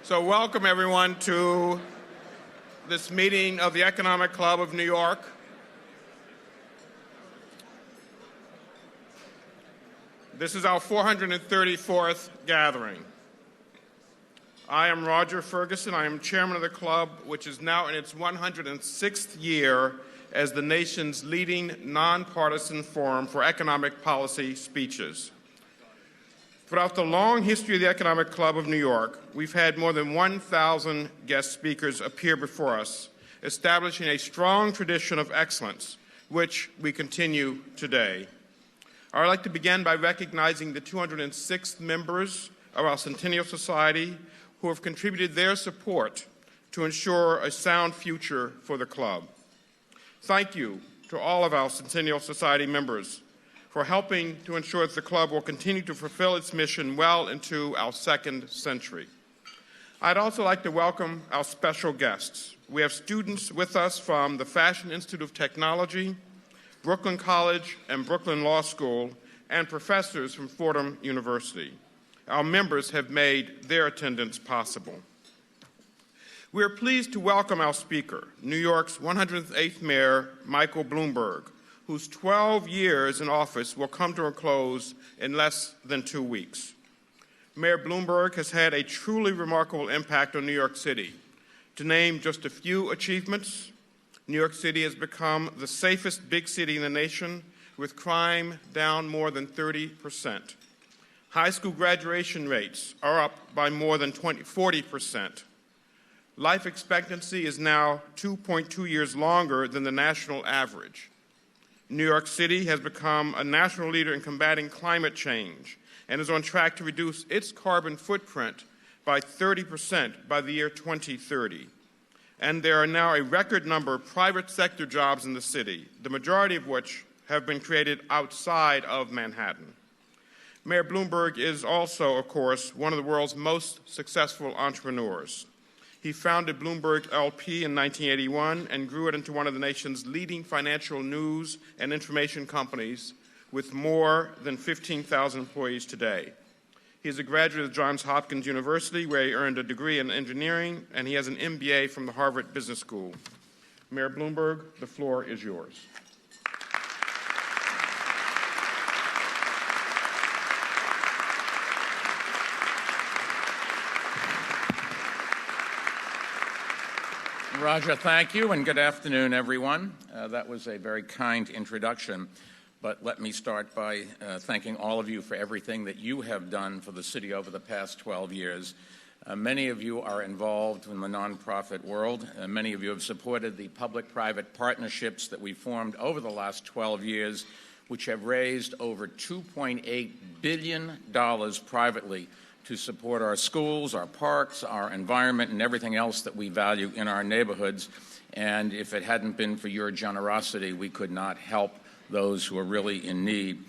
So welcome everyone to this meeting of the Economic Club of New York. This is our 434th gathering. I am Roger Ferguson. I am chairman of the club, which is now in its 106th year as the nation's leading nonpartisan forum for economic policy speeches. Throughout the long history of the Economic Club of New York, we've had more than 1,000 guest speakers appear before us, establishing a strong tradition of excellence, which we continue today. I would like to begin by recognizing the 206 members of our Centennial Society who have contributed their support to ensure a sound future for the club. Thank you to all of our Centennial Society members for helping to ensure that the club will continue to fulfill its mission well into our second century. I'd also like to welcome our special guests. We have students with us from the Fashion Institute of Technology, Brooklyn College and Brooklyn Law School, and professors from Fordham University. Our members have made their attendance possible. We are pleased to welcome our speaker, New York's 108th Mayor, Michael Bloomberg, whose 12 years in office will come to a close in less than 2 weeks. Mayor Bloomberg has had a truly remarkable impact on New York City. To name just a few achievements, New York City has become the safest big city in the nation, with crime down more than 30%. High school graduation rates are up by more than 40%. Life expectancy is now 2.2 years longer than the national average. New York City has become a national leader in combating climate change and is on track to reduce its carbon footprint by 30% by the year 2030. And there are now a record number of private sector jobs in the city, the majority of which have been created outside of Manhattan. Mayor Bloomberg is also, of course, one of the world's most successful entrepreneurs. He founded Bloomberg LP in 1981 and grew it into one of the nation's leading financial news and information companies with more than 15,000 employees today. He is a graduate of Johns Hopkins University, where he earned a degree in engineering, and he has an MBA from the Harvard Business School. Mayor Bloomberg, the floor is yours. Roger, thank you, and good afternoon, everyone. That was a very kind introduction, but let me start by thanking all of you for everything that you have done for the city over the past 12 years. Many of you are involved in the nonprofit world. Many of you have supported the public-private partnerships that we formed over the last 12 years, which have raised over $2.8 billion privately to support our schools, our parks, our environment, and everything else that we value in our neighborhoods. And if it hadn't been for your generosity, we could not help those who are really in need.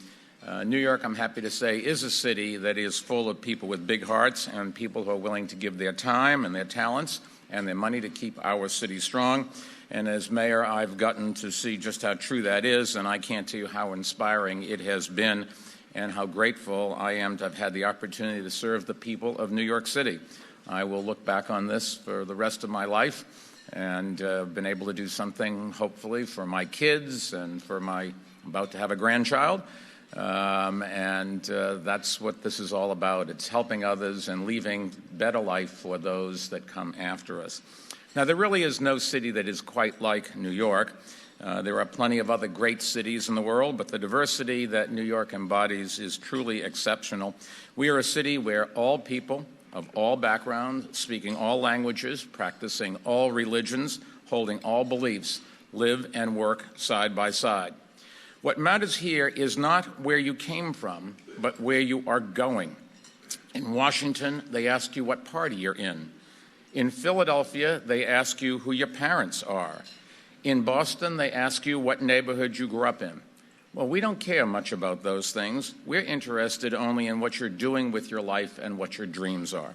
New York, I'm happy to say, is a city that is full of people with big hearts and people who are willing to give their time and their talents and their money to keep our city strong. And as mayor, I've gotten to see just how true that is, and I can't tell you how inspiring it has been and how grateful I am to have had the opportunity to serve the people of New York City. I will look back on this for the rest of my life and been able to do something, hopefully, for my kids and for my about to have a grandchild. That's what this is all about. It's helping others and leaving better life for those that come after us. Now, there really is no city that is quite like New York. There are plenty of other great cities in the world, but the diversity that New York embodies is truly exceptional. We are a city where all people of all backgrounds, speaking all languages, practicing all religions, holding all beliefs, live and work side by side. What matters here is not where you came from, but where you are going. In Washington, they ask you what party you're in. In Philadelphia, they ask you who your parents are. In Boston, they ask you what neighborhood you grew up in. Well, we don't care much about those things. We're interested only in what you're doing with your life and what your dreams are.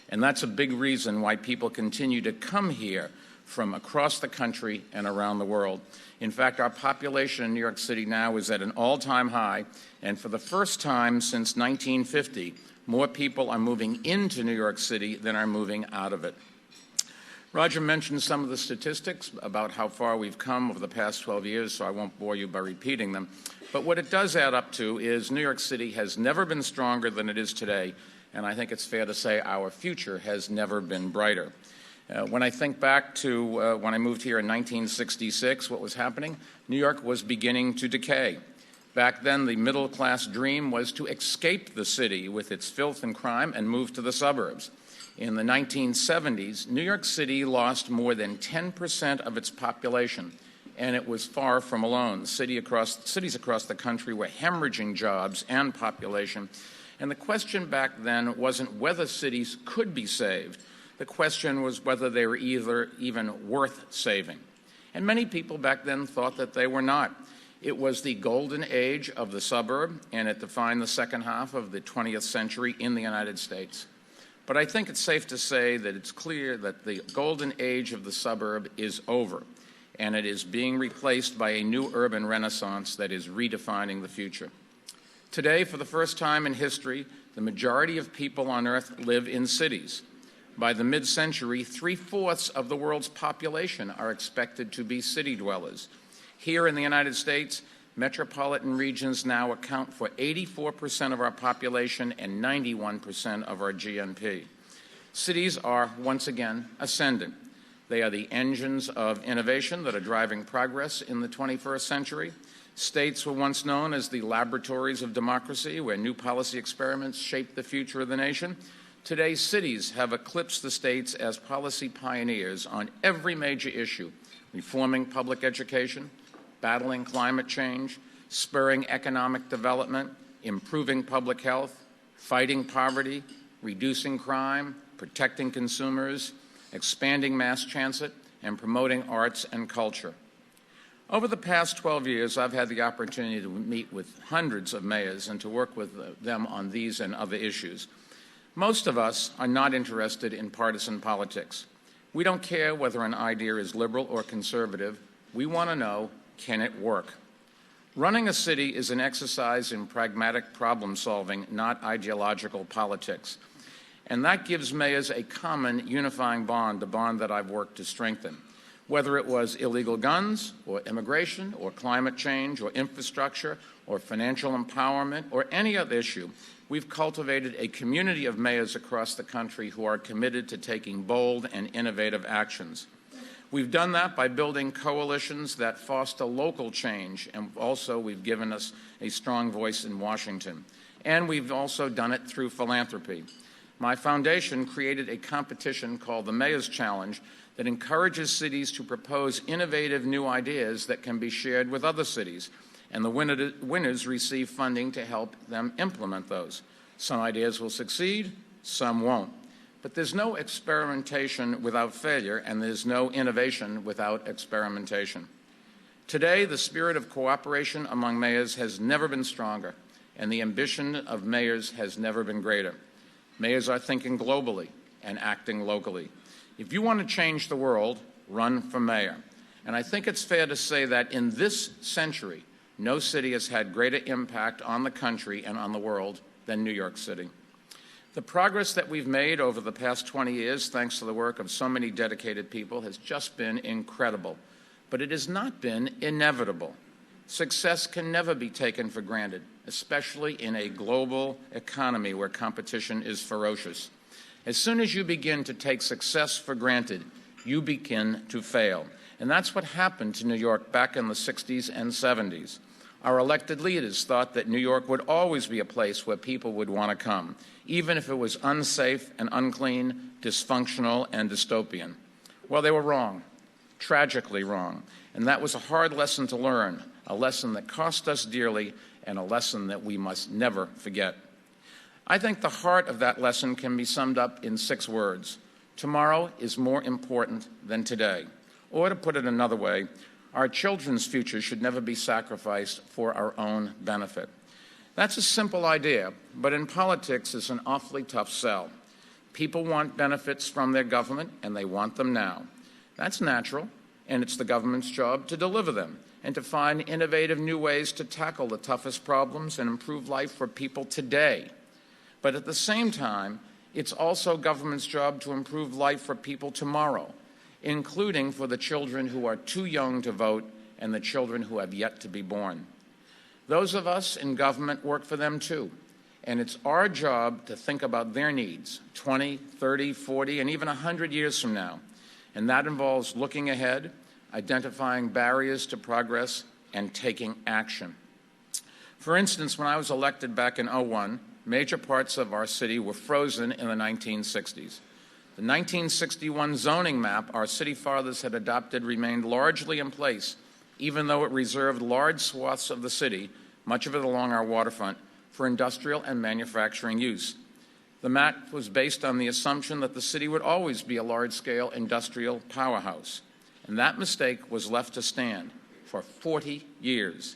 And that's a big reason why people continue to come here from across the country and around the world. In fact, our population in New York City now is at an all-time high, and for the first time since 1950, More people are moving into New York City than are moving out of it. Roger mentioned some of the statistics about how far we've come over the past 12 years, so I won't bore you by repeating them. But what it does add up to is New York City has never been stronger than it is today, and I think it's fair to say our future has never been brighter. When I think back to when I moved here in 1966, what was happening? New York was beginning to decay. Back then, the middle-class dream was to escape the city with its filth and crime and move to the suburbs. In the 1970s, New York City lost more than 10% of its population, and it was far from alone. Cities across the country were hemorrhaging jobs and population, and the question back then wasn't whether cities could be saved. The question was whether they were even worth saving. And many people back then thought that they were not. It was the golden age of the suburb, and it defined the second half of the 20th century in the United States. But I think it's safe to say that it's clear that the golden age of the suburb is over, and it is being replaced by a new urban renaissance that is redefining the future. Today, for the first time in history, the majority of people on Earth live in cities. By the mid-century, 3/4 of the world's population are expected to be city dwellers. Here in the United States, metropolitan regions now account for 84% of our population and 91% of our GNP. Cities are, once again, ascendant. They are the engines of innovation that are driving progress in the 21st century. States were once known as the laboratories of democracy, where new policy experiments shape the future of the nation. Today, cities have eclipsed the states as policy pioneers on every major issue, reforming public education, battling climate change, spurring economic development, improving public health, fighting poverty, reducing crime, protecting consumers, expanding mass transit, and promoting arts and culture. Over the past 12 years, I've had the opportunity to meet with hundreds of mayors and to work with them on these and other issues. Most of us are not interested in partisan politics. We don't care whether an idea is liberal or conservative. We want to know, can it work? Running a city is an exercise in pragmatic problem-solving, not ideological politics. And that gives mayors a common unifying bond, the bond that I've worked to strengthen. Whether it was illegal guns, or immigration, or climate change, or infrastructure, or financial empowerment, or any other issue, we've cultivated a community of mayors across the country who are committed to taking bold and innovative actions. We've done that by building coalitions that foster local change, and also we've given us a strong voice in Washington. And we've also done it through philanthropy. My foundation created a competition called the Mayor's Challenge that encourages cities to propose innovative new ideas that can be shared with other cities, and the winners receive funding to help them implement those. Some ideas will succeed, some won't. But there's no experimentation without failure, and there's no innovation without experimentation. Today, the spirit of cooperation among mayors has never been stronger, and the ambition of mayors has never been greater. Mayors are thinking globally and acting locally. If you want to change the world, run for mayor. And I think it's fair to say that in this century, no city has had greater impact on the country and on the world than New York City. The progress that we've made over the past 20 years, thanks to the work of so many dedicated people, has just been incredible. But it has not been inevitable. Success can never be taken for granted, especially in a global economy where competition is ferocious. As soon as you begin to take success for granted, you begin to fail. And that's what happened to New York back in the 60s and 70s. Our elected leaders thought that New York would always be a place where people would want to come, even if it was unsafe and unclean, dysfunctional and dystopian. Well, they were wrong, tragically wrong. And that was a hard lesson to learn, a lesson that cost us dearly, and a lesson that we must never forget. I think the heart of that lesson can be summed up in 6 words. Tomorrow is more important than today. Or to put it another way, our children's future should never be sacrificed for our own benefit. That's a simple idea, but in politics it's an awfully tough sell. People want benefits from their government, and they want them now. That's natural, and it's the government's job to deliver them and to find innovative new ways to tackle the toughest problems and improve life for people today. But at the same time, it's also government's job to improve life for people tomorrow, including for the children who are too young to vote and the children who have yet to be born. Those of us in government work for them too, and it's our job to think about their needs 20, 30, 40, and even 100 years from now. And that involves looking ahead, identifying barriers to progress, and taking action. For instance, when I was elected back in 2001, major parts of our city were frozen in the 1960s. The 1961 zoning map our city fathers had adopted remained largely in place, even though it reserved large swaths of the city, much of it along our waterfront, for industrial and manufacturing use. The map was based on the assumption that the city would always be a large-scale industrial powerhouse, and that mistake was left to stand for 40 years.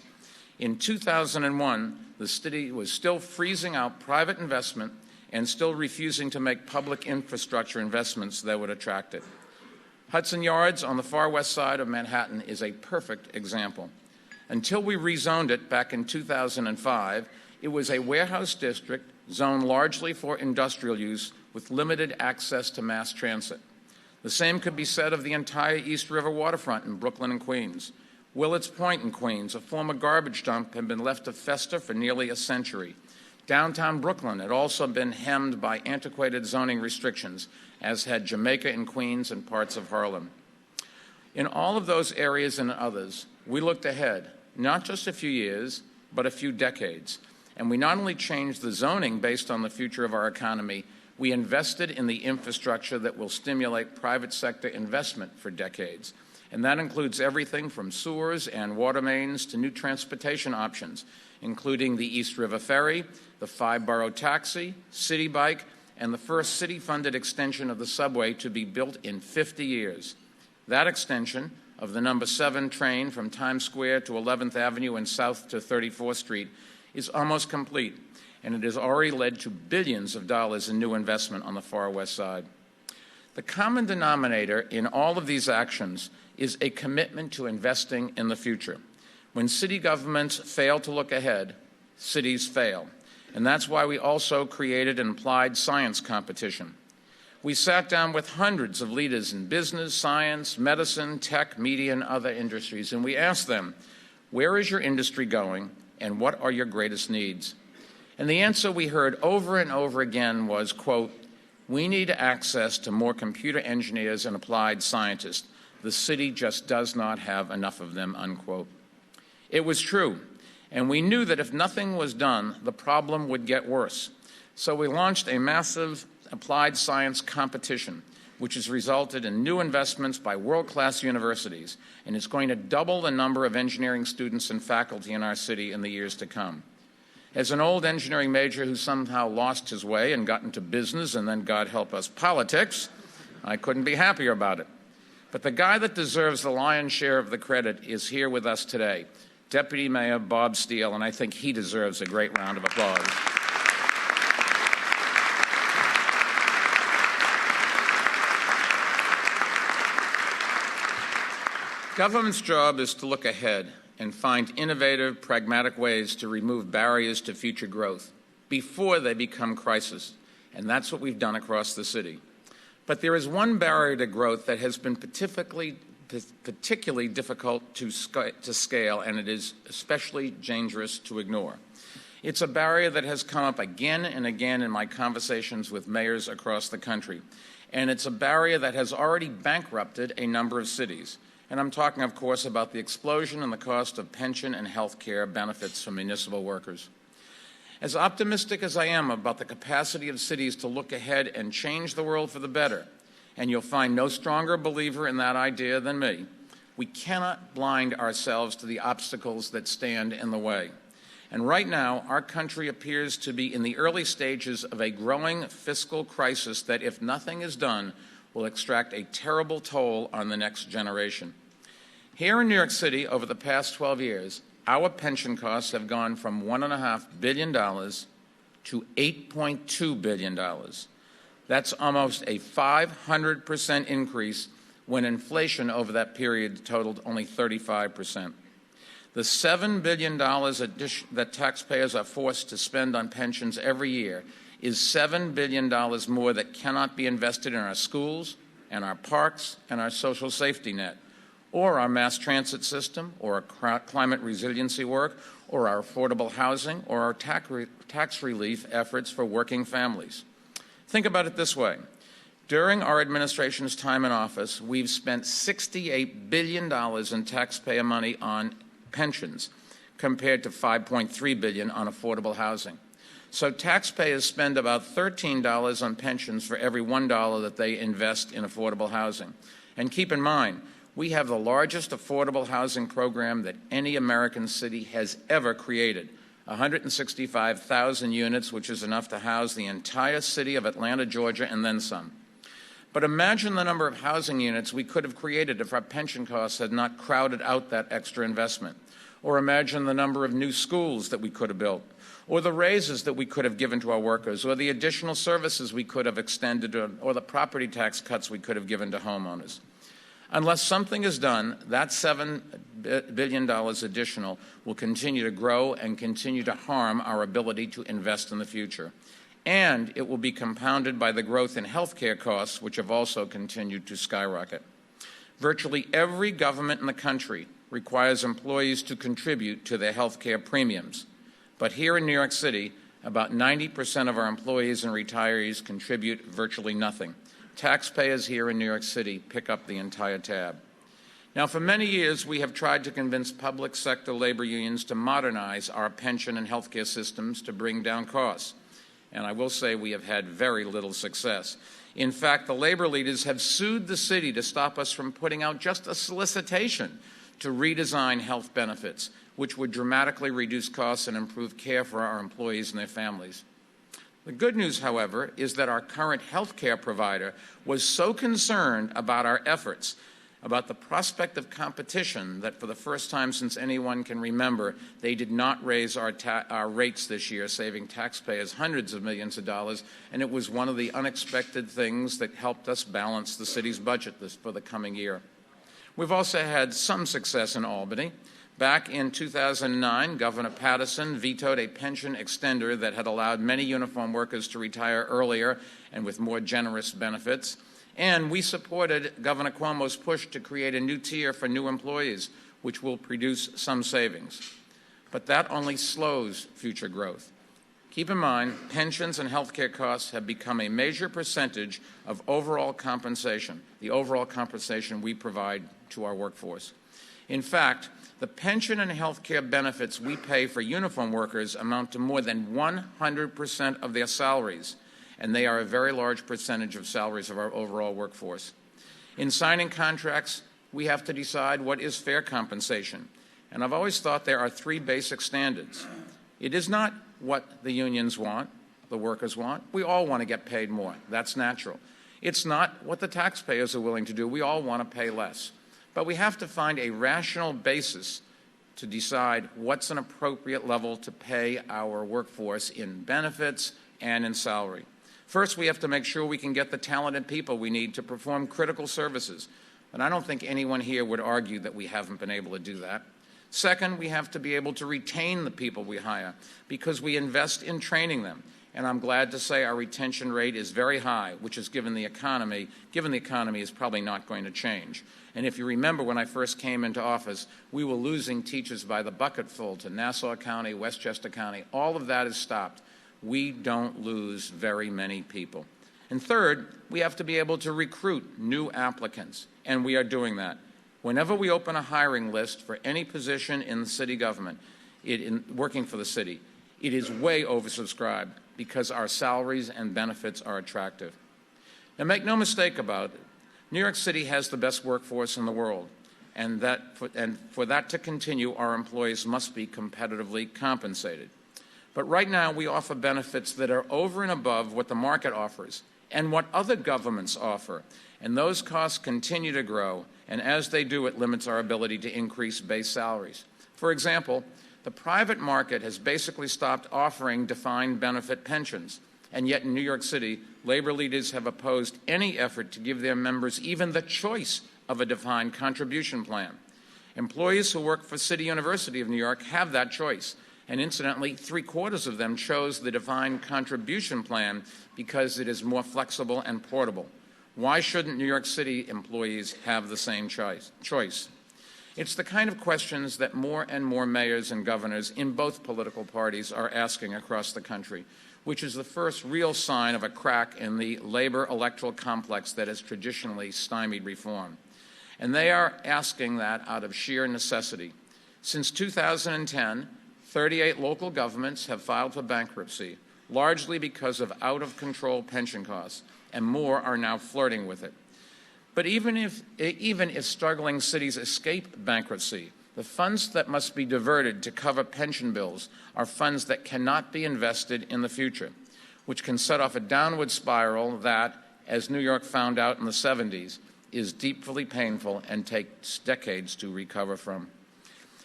In 2001, the city was still freezing out private investment and still refusing to make public infrastructure investments that would attract it. Hudson Yards on the far west side of Manhattan is a perfect example. Until we rezoned it back in 2005, it was a warehouse district zoned largely for industrial use with limited access to mass transit. The same could be said of the entire East River waterfront in Brooklyn and Queens. Willets Point in Queens, a former garbage dump, had been left to fester for nearly a century. Downtown Brooklyn had also been hemmed by antiquated zoning restrictions, as had Jamaica in Queens and parts of Harlem. In all of those areas and others, we looked ahead, not just a few years, but a few decades. And we not only changed the zoning based on the future of our economy, we invested in the infrastructure that will stimulate private sector investment for decades. And that includes everything from sewers and water mains to new transportation options, including the East River Ferry, the 5-borough taxi, City Bike, and the first city-funded extension of the subway to be built in 50 years. That extension of the number 7 train from Times Square to 11th Avenue and south to 34th Street is almost complete, and it has already led to billions of dollars in new investment on the far west side. The common denominator in all of these actions is a commitment to investing in the future. When city governments fail to look ahead, cities fail. And that's why we also created an applied science competition. We sat down with hundreds of leaders in business, science, medicine, tech, media, and other industries, and we asked them, where is your industry going, and what are your greatest needs? And the answer we heard over and over again was, quote, we need access to more computer engineers and applied scientists. The city just does not have enough of them, unquote. It was true, and we knew that if nothing was done, the problem would get worse. So we launched a massive applied science competition, which has resulted in new investments by world-class universities, and is going to double the number of engineering students and faculty in our city in the years to come. As an old engineering major who somehow lost his way and got into business and then, God help us, politics, I couldn't be happier about it. But the guy that deserves the lion's share of the credit is here with us today, Deputy Mayor Bob Steele, and I think he deserves a great round of applause. Government's job is to look ahead and find innovative, pragmatic ways to remove barriers to future growth before they become crises, and that's what we've done across the city. But there is one barrier to growth that has been particularly difficult to scale, and it is especially dangerous to ignore. It's a barrier that has come up again and again in my conversations with mayors across the country, and it's a barrier that has already bankrupted a number of cities. And I'm talking, of course, about the explosion in the cost of pension and health care benefits for municipal workers. As optimistic as I am about the capacity of cities to look ahead and change the world for the better, and you'll find no stronger believer in that idea than me, we cannot blind ourselves to the obstacles that stand in the way. And right now, our country appears to be in the early stages of a growing fiscal crisis that, if nothing is done, will extract a terrible toll on the next generation. Here in New York City, over the past 12 years, our pension costs have gone from $1.5 billion to $8.2 billion. That's almost a 500% increase when inflation over that period totaled only 35%. The $7 billion that taxpayers are forced to spend on pensions every year is $7 billion more that cannot be invested in our schools and our parks and our social safety net, or our mass transit system, or our climate resiliency work, or our affordable housing, or our tax relief efforts for working families. Think about it this way. During our administration's time in office, we've spent $68 billion in taxpayer money on pensions, compared to $5.3 billion on affordable housing. So taxpayers spend about $13 on pensions for every $1 that they invest in affordable housing. And keep in mind, we have the largest affordable housing program that any American city has ever created, 165,000 units, which is enough to house the entire city of Atlanta, Georgia, and then some. But imagine the number of housing units we could have created if our pension costs had not crowded out that extra investment. Or imagine the number of new schools that we could have built, or the raises that we could have given to our workers, or the additional services we could have extended, or the property tax cuts we could have given to homeowners. Unless something is done, that $7 billion additional will continue to grow and continue to harm our ability to invest in the future. And it will be compounded by the growth in health care costs, which have also continued to skyrocket. Virtually every government in the country requires employees to contribute to their health care premiums. But here in New York City, about 90% of our employees and retirees contribute virtually nothing. Taxpayers here in New York City pick up the entire tab. Now, for many years, we have tried to convince public sector labor unions to modernize our pension and health care systems to bring down costs. And I will say we have had very little success. In fact, the labor leaders have sued the city to stop us from putting out just a solicitation to redesign health benefits, which would dramatically reduce costs and improve care for our employees and their families. The good news, however, is that our current health care provider was so concerned about our efforts, about the prospect of competition, that for the first time since anyone can remember, they did not raise our rates this year, saving taxpayers hundreds of millions of dollars, and it was one of the unexpected things that helped us balance the city's budget for the coming year. We've also had some success in Albany. Back in 2009, Governor Patterson vetoed a pension extender that had allowed many uniform workers to retire earlier and with more generous benefits. And we supported Governor Cuomo's push to create a new tier for new employees, which will produce some savings. But that only slows future growth. Keep in mind, pensions and health care costs have become a major percentage of overall compensation, the overall compensation we provide to our workforce. In fact, the pension and health care benefits we pay for uniform workers amount to more than 100% of their salaries, and they are a very large percentage of salaries of our overall workforce. In signing contracts, we have to decide what is fair compensation, and I've always thought there are three basic standards. It is not what the unions want, the workers want. We all want to get paid more. That's natural. It's not what the taxpayers are willing to do. We all want to pay less. But we have to find a rational basis to decide what's an appropriate level to pay our workforce in benefits and in salary. First, we have to make sure we can get the talented people we need to perform critical services. And I don't think anyone here would argue that we haven't been able to do that. Second, we have to be able to retain the people we hire because we invest in training them. And I'm glad to say our retention rate is very high, which is given the economy is probably not going to change. And if you remember when I first came into office, we were losing teachers by the bucketful to Nassau County, Westchester County. All of that is stopped. We don't lose very many people. And third, we have to be able to recruit new applicants, and we are doing that. Whenever we open a hiring list for any position in the city government, working for the city, it is way oversubscribed because our salaries and benefits are attractive. Now, make no mistake about it, New York City has the best workforce in the world, and for that to continue, our employees must be competitively compensated. But right now, we offer benefits that are over and above what the market offers and what other governments offer, and those costs continue to grow, and as they do, it limits our ability to increase base salaries. For example, the private market has basically stopped offering defined benefit pensions, and yet in New York City, labor leaders have opposed any effort to give their members even the choice of a defined contribution plan. Employees who work for City University of New York have that choice, And incidentally, 3/4 of them chose the defined contribution plan because it is more flexible and portable. Why shouldn't New York City employees have the same choice? It's the kind of questions that more and more mayors and governors in both political parties are asking across the country, which is the first real sign of a crack in the labor electoral complex that has traditionally stymied reform. And they are asking that out of sheer necessity. Since 2010, 38 local governments have filed for bankruptcy, largely because of out-of-control pension costs, and more are now flirting with it. But even if struggling cities escape bankruptcy, the funds that must be diverted to cover pension bills are funds that cannot be invested in the future, which can set off a downward spiral that, as New York found out in the 70s, is deeply painful and takes decades to recover from.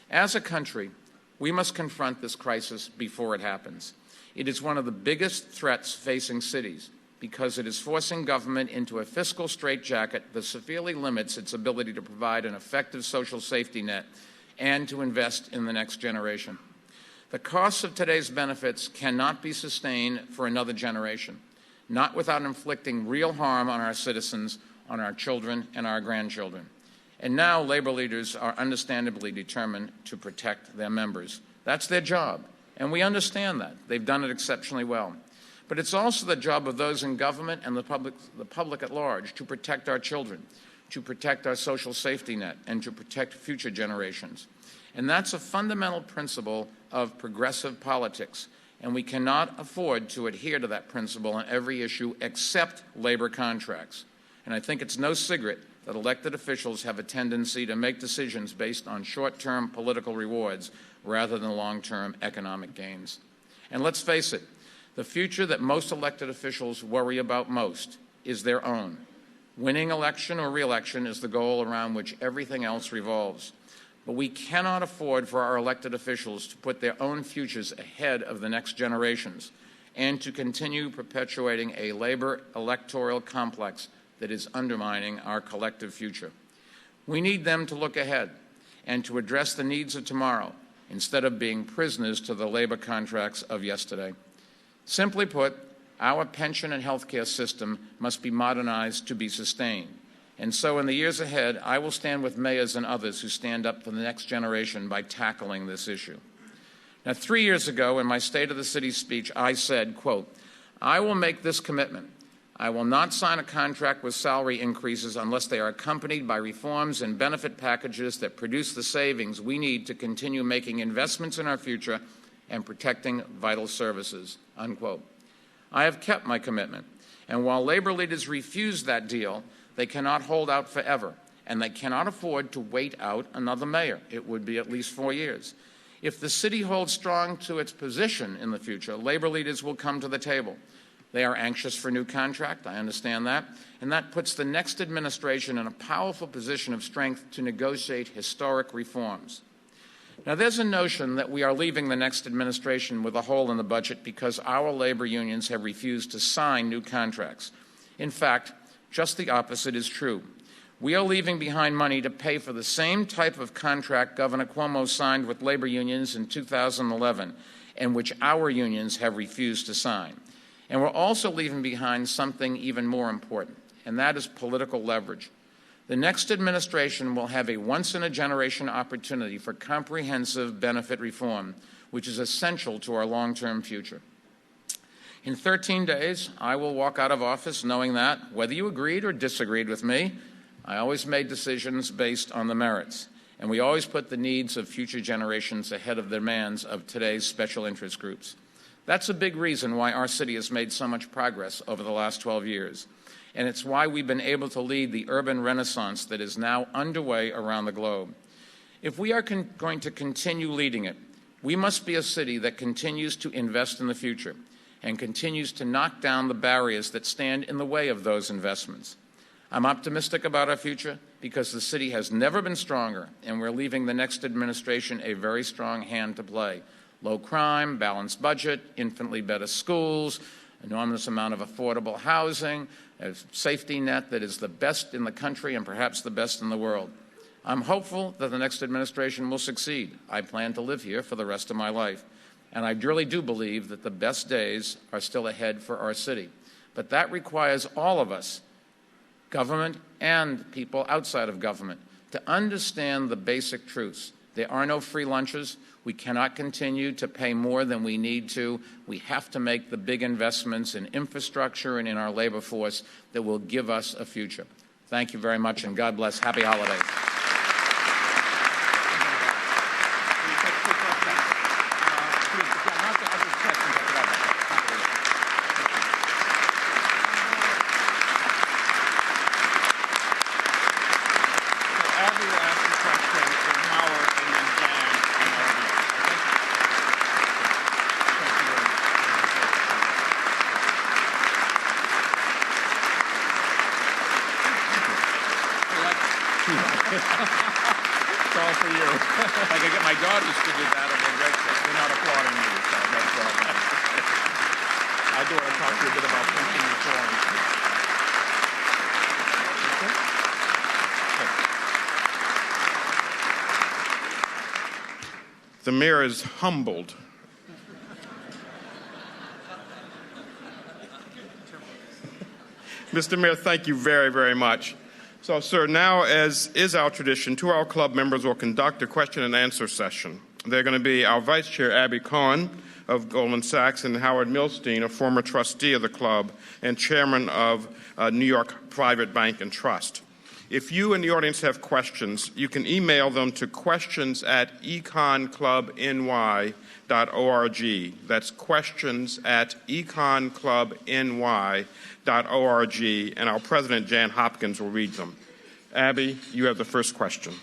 As a country, we must confront this crisis before it happens. It is one of the biggest threats facing cities because it is forcing government into a fiscal straitjacket that severely limits its ability to provide an effective social safety net and to invest in the next generation. The costs of today's benefits cannot be sustained for another generation, not without inflicting real harm on our citizens, on our children and our grandchildren. And now labor leaders are understandably determined to protect their members. That's their job, and we understand that. They've done it exceptionally well. But it's also the job of those in government and the public at large to protect our children, to protect our social safety net, and to protect future generations. And that's a fundamental principle of progressive politics, and we cannot afford to adhere to that principle on every issue except labor contracts. And I think it's no secret that elected officials have a tendency to make decisions based on short-term political rewards rather than long-term economic gains. And let's face it, the future that most elected officials worry about most is their own. Winning election or re-election is the goal around which everything else revolves. But we cannot afford for our elected officials to put their own futures ahead of the next generations and to continue perpetuating a labor electoral complex that is undermining our collective future. We need them to look ahead and to address the needs of tomorrow instead of being prisoners to the labor contracts of yesterday. Simply put, our pension and health care system must be modernized to be sustained. And so in the years ahead, I will stand with mayors and others who stand up for the next generation by tackling this issue. Now, 3 years ago, in my State of the City speech, I said, quote, "I will make this commitment. I will not sign a contract with salary increases unless they are accompanied by reforms and benefit packages that produce the savings we need to continue making investments in our future and protecting vital services," unquote. I have kept my commitment, and while labor leaders refuse that deal, they cannot hold out forever, and they cannot afford to wait out another mayor. It would be at least 4 years. If the city holds strong to its position in the future, labor leaders will come to the table. They are anxious for a new contract, I understand that, and that puts the next administration in a powerful position of strength to negotiate historic reforms. Now, there's a notion that we are leaving the next administration with a hole in the budget because our labor unions have refused to sign new contracts. In fact, just the opposite is true. We are leaving behind money to pay for the same type of contract Governor Cuomo signed with labor unions in 2011, and which our unions have refused to sign. And we're also leaving behind something even more important, and that is political leverage. The next administration will have a once-in-a-generation opportunity for comprehensive benefit reform, which is essential to our long-term future. In 13 days, I will walk out of office knowing that, whether you agreed or disagreed with me, I always made decisions based on the merits, and we always put the needs of future generations ahead of the demands of today's special interest groups. That's a big reason why our city has made so much progress over the last 12 years. And it's why we've been able to lead the urban renaissance that is now underway around the globe. If we are going to continue leading it, we must be a city that continues to invest in the future and continues to knock down the barriers that stand in the way of those investments. I'm optimistic about our future because the city has never been stronger, and we're leaving the next administration a very strong hand to play. Low crime, balanced budget, infinitely better schools, enormous amount of affordable housing, a safety net that is the best in the country and perhaps the best in the world. I'm hopeful that the next administration will succeed. I plan to live here for the rest of my life. and I really do believe that the best days are still ahead for our city. But that requires all of us, government and people outside of government, to understand the basic truths. There are no free lunches. We cannot continue to pay more than we need to. We have to make the big investments in infrastructure and in our labor force that will give us a future. Thank you very much, and God bless. Happy holidays. It's all for you. If I could get my daughters to do that, I'd be grateful. They're not applauding me, so that's all. I do want to talk to you a bit about pension reform. The mayor is humbled. Mr. Mayor, thank you very, very much. So, sir, now, as is our tradition, two of our club members will conduct a question and answer session. They're going to be our Vice Chair, Abby Cohen of Goldman Sachs, and Howard Milstein, a former trustee of the club and chairman of New York Private Bank and Trust. If you in the audience have questions, you can email them to questions@econclubny.org. That's questions@econclubny.org, and our president, Jan Hopkins, will read them. Abby, you have the first question.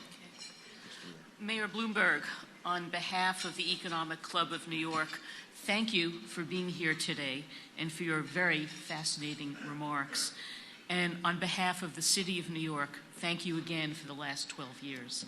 Mayor Bloomberg, on behalf of the Economic Club of New York, thank you for being here today and for your very fascinating remarks. And on behalf of the City of New York, thank you again for the last 12 years.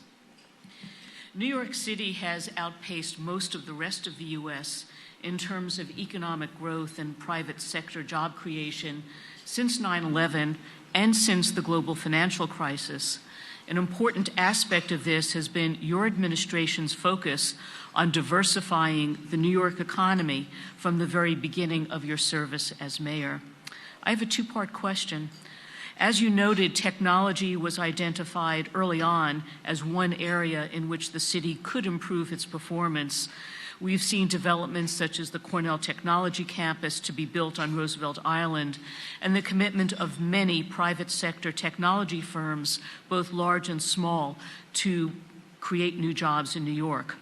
New York City has outpaced most of the rest of the U.S. in terms of economic growth and private sector job creation since 9/11 and since the global financial crisis. An important aspect of this has been your administration's focus on diversifying the New York economy from the very beginning of your service as mayor. I have a two-part question. As you noted, technology was identified early on as one area in which the city could improve its performance. We've seen developments such as the Cornell Technology Campus to be built on Roosevelt Island, and the commitment of many private sector technology firms, both large and small, to create new jobs in New York.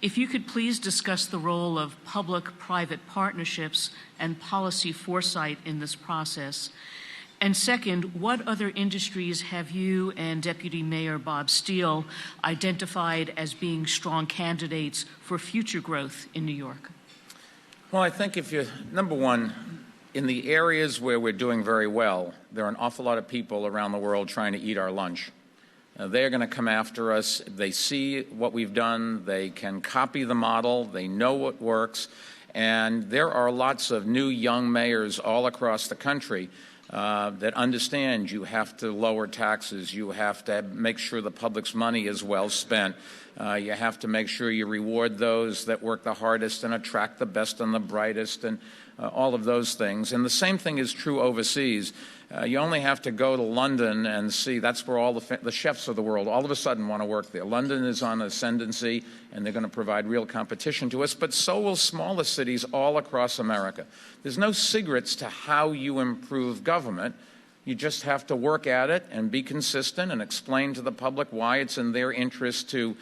If you could please discuss the role of public-private partnerships and policy foresight in this process. And second, what other industries have you and Deputy Mayor Bob Steele identified as being strong candidates for future growth in New York? Well, I think number one, in the areas where we're doing very well, there are an awful lot of people around the world trying to eat our lunch. They're going to come after us. They see what we've done. They can copy the model. They know what works. And there are lots of new young mayors all across the country that understand you have to lower taxes, you have to make sure the public's money is well spent, you have to make sure you reward those that work the hardest and attract the best and the brightest, and all of those things. And the same thing is true overseas. You only have to go to London and see that's where all the chefs of the world all of a sudden want to work there. London is on ascendancy, and they're going to provide real competition to us, but so will smaller cities all across America. There's no secrets to how you improve government. You just have to work at it and be consistent and explain to the public why it's in their interest to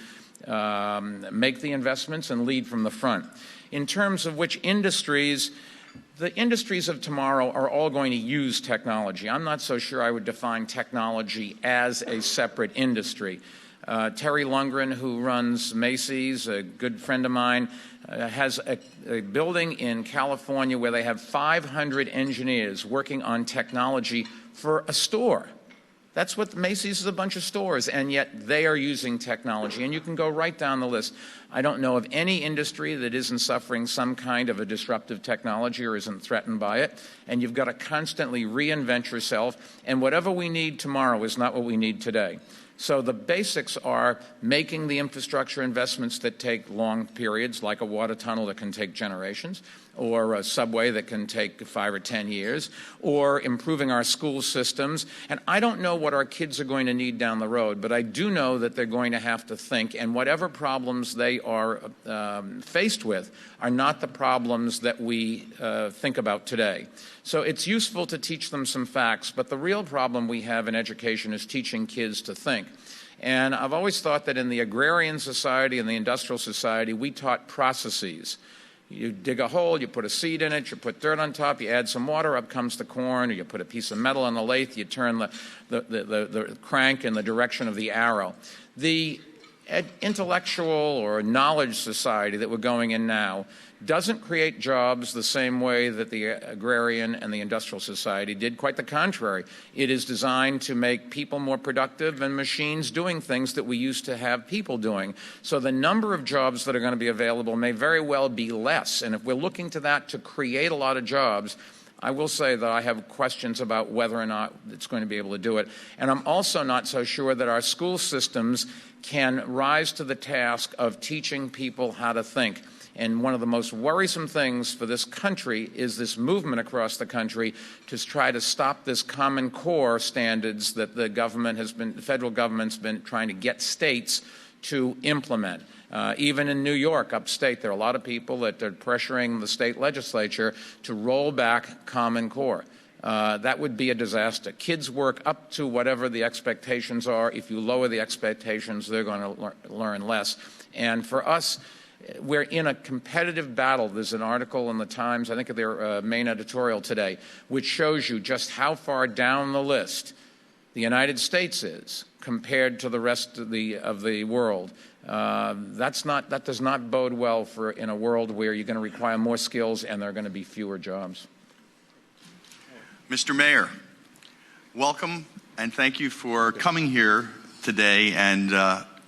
make the investments and lead from the front. In terms of which industries, the industries of tomorrow are all going to use technology. I'm not so sure I would define technology as a separate industry. Terry Lundgren, who runs Macy's, a good friend of mine, has a building in California where they have 500 engineers working on technology for a store. That's what Macy's is, a bunch of stores, and yet they are using technology. And you can go right down the list. I don't know of any industry that isn't suffering some kind of a disruptive technology or isn't threatened by it. And you've got to constantly reinvent yourself. And whatever we need tomorrow is not what we need today. So the basics are making the infrastructure investments that take long periods, like a water tunnel that can take generations, or a subway that can take 5 or 10 years, or improving our school systems. And I don't know what our kids are going to need down the road, but I do know that they're going to have to think, and whatever problems they are faced with are not the problems that we think about today. So it's useful to teach them some facts, but the real problem we have in education is teaching kids to think. And I've always thought that in the agrarian society and the industrial society, we taught processes. You dig a hole, you put a seed in it, you put dirt on top, you add some water, up comes the corn, or you put a piece of metal on the lathe, you turn the crank in the direction of the arrow. The intellectual or knowledge society that we're going in now doesn't create jobs the same way that the agrarian and the industrial society did. Quite the contrary. It is designed to make people more productive and machines doing things that we used to have people doing. So the number of jobs that are going to be available may very well be less. And if we're looking to that to create a lot of jobs, I will say that I have questions about whether or not it's going to be able to do it. And I'm also not so sure that our school systems can rise to the task of teaching people how to think. And one of the most worrisome things for this country is this movement across the country to try to stop this Common Core standards that the federal government's been trying to get states to implement. Even in New York, upstate, there are a lot of people that are pressuring the state legislature to roll back Common Core. That would be a disaster. Kids work up to whatever the expectations are. If you lower the expectations, they're going to learn less. And for us, we're in a competitive battle. There's an article in the Times, I think of their main editorial today, which shows you just how far down the list the United States is compared to the rest of the world. That does not bode well for in a world where you're going to require more skills and there are going to be fewer jobs. Mr. Mayor, welcome and thank you for coming here today and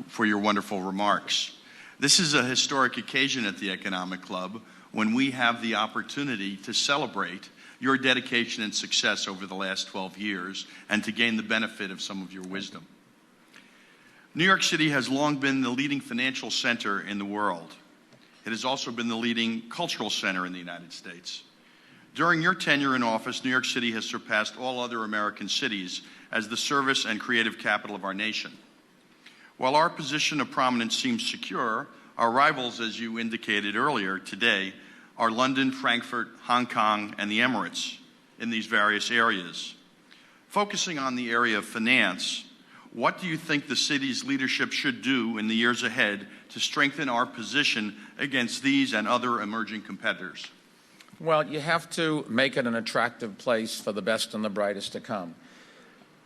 for your wonderful remarks. This is a historic occasion at the Economic Club when we have the opportunity to celebrate your dedication and success over the last 12 years and to gain the benefit of some of your wisdom. New York City has long been the leading financial center in the world. It has also been the leading cultural center in the United States. During your tenure in office, New York City has surpassed all other American cities as the service and creative capital of our nation. While our position of prominence seems secure, our rivals, as you indicated earlier today, are London, Frankfurt, Hong Kong, and the Emirates in these various areas. Focusing on the area of finance, what do you think the city's leadership should do in the years ahead to strengthen our position against these and other emerging competitors? Well, you have to make it an attractive place for the best and the brightest to come.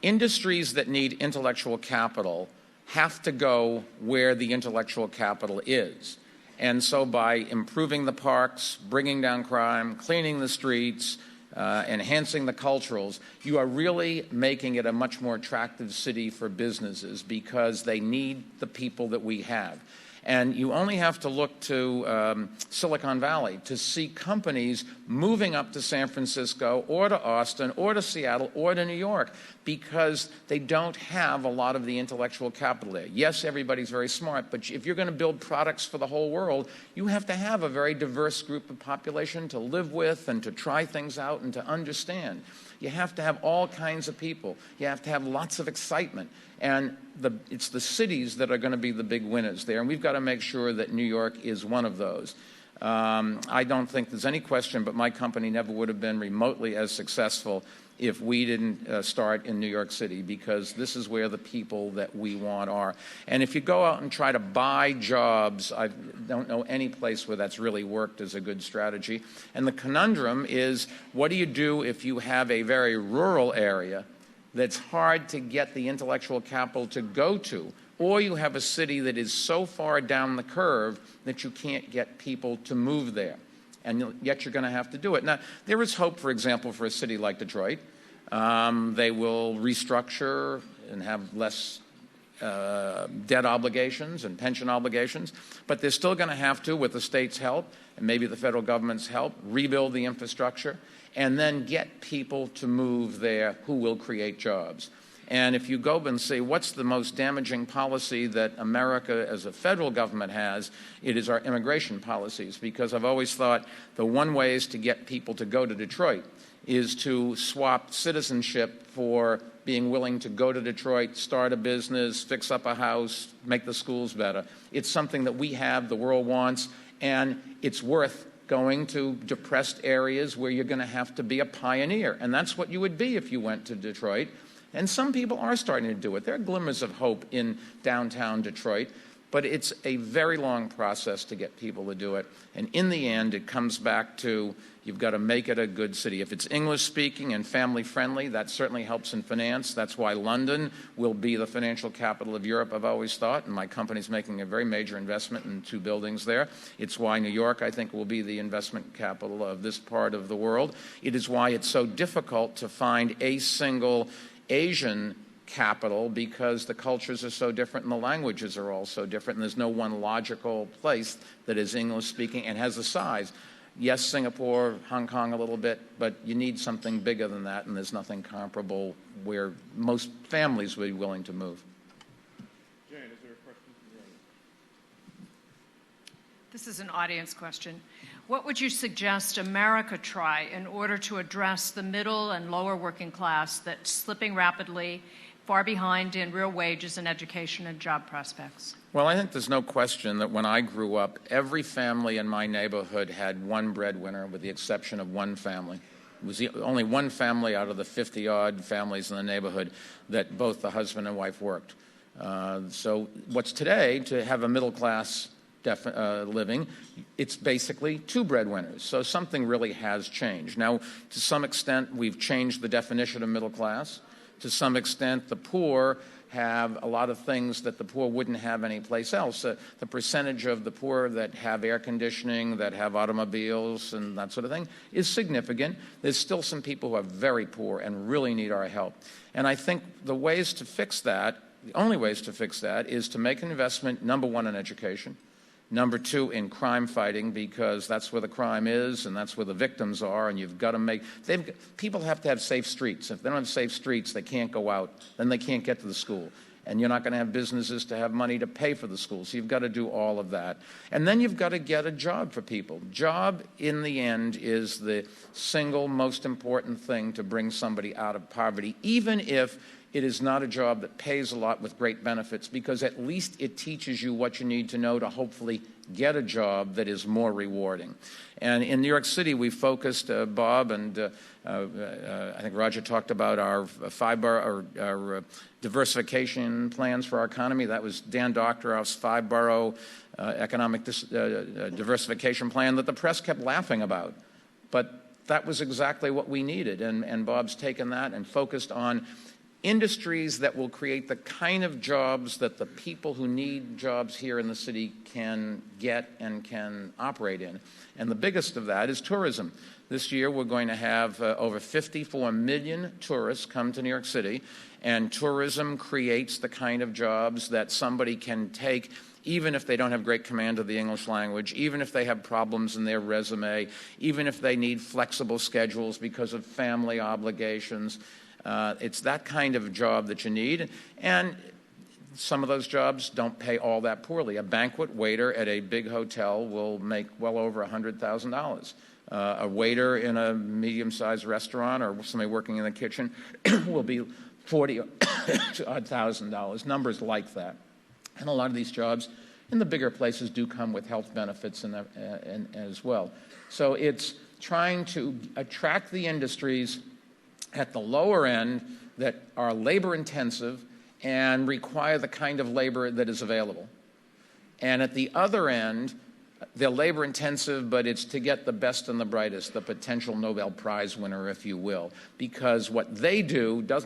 Industries that need intellectual capital have to go where the intellectual capital is. And so by improving the parks, bringing down crime, cleaning the streets, enhancing the culturals, you are really making it a much more attractive city for businesses because they need the people that we have. And you only have to look to Silicon Valley to see companies moving up to San Francisco or to Austin or to Seattle or to New York because they don't have a lot of the intellectual capital there. Yes, everybody's very smart, but if you're going to build products for the whole world, you have to have a very diverse group of population to live with and to try things out and to understand. You have to have all kinds of people. You have to have lots of excitement. And it's the cities that are going to be the big winners there. And we've got to make sure that New York is one of those. I don't think there's any question, but my company never would have been remotely as successful if we didn't start in New York City, because this is where the people that we want are. And if you go out and try to buy jobs, I don't know any place where that's really worked as a good strategy. And the conundrum is, what do you do if you have a very rural area that's hard to get the intellectual capital to go to, or you have a city that is so far down the curve that you can't get people to move there, and yet you're going to have to do it. Now, there is hope, for example, for a city like Detroit. They will restructure and have less debt obligations and pension obligations, but they're still going to have to, with the state's help and maybe the federal government's help, rebuild the infrastructure and then get people to move there who will create jobs. And if you go and say, what's the most damaging policy that America as a federal government has, it is our immigration policies. Because I've always thought the one way is to get people to go to Detroit is to swap citizenship for being willing to go to Detroit, start a business, fix up a house, make the schools better. It's something that we have, the world wants, and it's worth going to depressed areas where you're going to have to be a pioneer. And that's what you would be if you went to Detroit. And some people are starting to do it. There are glimmers of hope in downtown Detroit, but it's a very long process to get people to do it. And in the end, it comes back to you've got to make it a good city. If it's English-speaking and family-friendly, that certainly helps in finance. That's why London will be the financial capital of Europe, I've always thought, and my company's making a very major investment in 2 buildings there. It's why New York, I think, will be the investment capital of this part of the world. It is why it's so difficult to find a single Asian capital, because the cultures are so different and the languages are all so different, and there's no one logical place that is English-speaking and has the size. Yes, Singapore, Hong Kong a little bit, but you need something bigger than that, and there's nothing comparable where most families would be willing to move. Jane, is there a question from the audience? This is an audience question. What would you suggest America try in order to address the middle and lower working class that's slipping rapidly, far behind in real wages and education and job prospects? Well, I think there's no question that when I grew up, every family in my neighborhood had one breadwinner, with the exception of one family. It was only one family out of the 50-odd families in the neighborhood that both the husband and wife worked. So what's today, to have a middle-class living, it's basically 2 breadwinners. So something really has changed. Now, to some extent, we've changed the definition of middle class. To some extent, the poor have a lot of things that the poor wouldn't have anyplace else. The percentage of the poor that have air conditioning, that have automobiles and that sort of thing is significant. There's still some people who are very poor and really need our help. And I think the ways to fix that, the only ways to fix that, is to make an investment, number one, in education. Number 2, in crime fighting, because that's where the crime is and that's where the victims are, and you've got to people have to have safe streets. If they don't have safe streets, they can't go out. Then they can't get to the school. And you're not going to have businesses to have money to pay for the school. So you've got to do all of that. And then you've got to get a job for people. Job, in the end, is the single most important thing to bring somebody out of poverty, even if it is not a job that pays a lot with great benefits, because at least it teaches you what you need to know to hopefully get a job that is more rewarding. And in New York City, we focused, Bob and I think Roger talked about our our diversification plans for our economy. That was Dan Doctorow's 5-borough economic diversification plan that the press kept laughing about. But that was exactly what we needed, and Bob's taken that and focused on industries that will create the kind of jobs that the people who need jobs here in the city can get and can operate in. And the biggest of that is tourism. This year we're going to have over 54 million tourists come to New York City, and tourism creates the kind of jobs that somebody can take even if they don't have great command of the English language, even if they have problems in their resume, even if they need flexible schedules because of family obligations. It's that kind of job that you need, and some of those jobs don't pay all that poorly. A banquet waiter at a big hotel will make well over $100,000. A waiter in a medium-sized restaurant or somebody working in the kitchen will be $40,000, numbers like that. And a lot of these jobs in the bigger places do come with health benefits as well. So it's trying to attract the industries at the lower end that are labor-intensive and require the kind of labor that is available. And at the other end, they're labor-intensive, but it's to get the best and the brightest, the potential Nobel Prize winner, if you will, because what they do there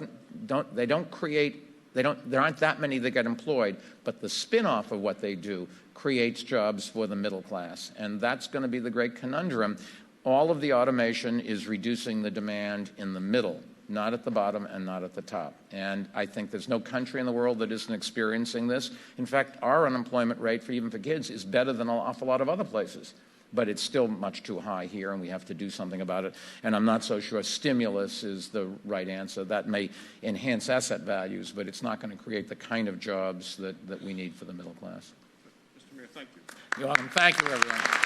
aren't that many that get employed, but the spin-off of what they do creates jobs for the middle class. And that's going to be the great conundrum. All of the automation is reducing the demand in the middle, not at the bottom and not at the top. And I think there's no country in the world that isn't experiencing this. In fact, our unemployment rate, even for kids, is better than an awful lot of other places. but it's still much too high here, and we have to do something about it. And I'm not so sure stimulus is the right answer. That may enhance asset values, but it's not going to create the kind of jobs that we need for the middle class. Mr. Mayor, thank you. You're welcome. Thank you, everyone.